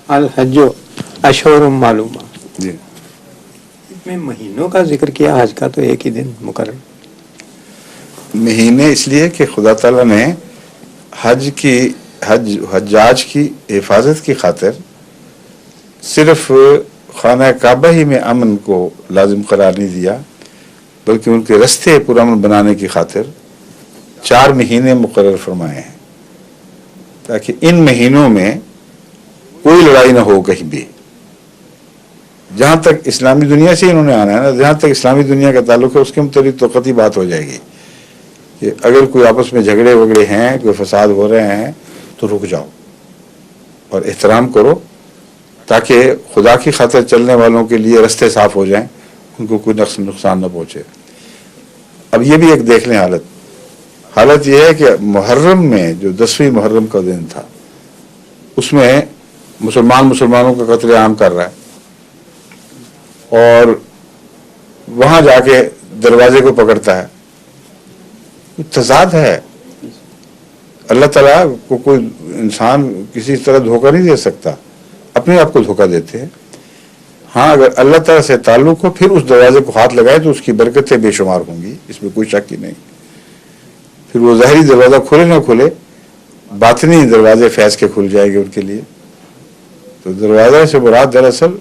الحج اشہر معلومہ، جی میں مہینوں کا ذکر کیا، حج کا تو ایک ہی دن مقرر. مہینے اس لیے کہ خدا تعالیٰ نے حجاج کی حفاظت کی خاطر صرف خانہ کعبہ ہی میں امن کو لازم قرار نہیں دیا، بلکہ ان کے رستے پرامن بنانے کی خاطر 4 مہینے مقرر فرمائے ہیں، تاکہ ان مہینوں میں کوئی لڑائی نہ ہو کہیں بھی. جہاں تک اسلامی دنیا سے انہوں نے آنا ہے نا، جہاں تک اسلامی دنیا کا تعلق ہے اس کے متعلق تو قطعی بات ہو جائے گی کہ اگر کوئی آپس میں جھگڑے وگڑے ہیں، کوئی فساد ہو رہے ہیں تو رک جاؤ اور احترام کرو، تاکہ خدا کی خاطر چلنے والوں کے لیے رستے صاف ہو جائیں، ان کو کوئی نقصان نہ پہنچے. اب یہ بھی ایک دیکھ لیں حالت یہ ہے کہ محرم میں جو 10ویں محرم کا دن تھا اس میں مسلمانوں کا قتل عام کر رہا ہے، اور وہاں جا کے دروازے کو پکڑتا ہے. تضاد ہے. اللہ تعالیٰ کو کوئی انسان کسی طرح دھوکہ نہیں دے سکتا، اپنے آپ کو دھوکہ دیتے ہیں. ہاں اگر اللہ تعالیٰ سے تعلق ہو پھر اس دروازے کو ہاتھ لگائے تو اس کی برکتیں بے شمار ہوں گی، اس میں کوئی شک ہی نہیں. پھر وہ ظاہری دروازہ کھلے نہ کھلے، باطنی دروازے فیض کے کھل جائے گے ان کے لیے. تو دروازہ سے مراد دراصل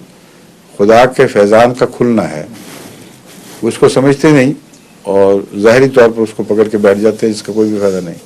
خدا کے فیضان کا کھلنا ہے. وہ اس کو سمجھتے نہیں اور ظاہری طور پر اس کو پکڑ کے بیٹھ جاتے ہیں، جس کا کوئی بھی فائدہ نہیں.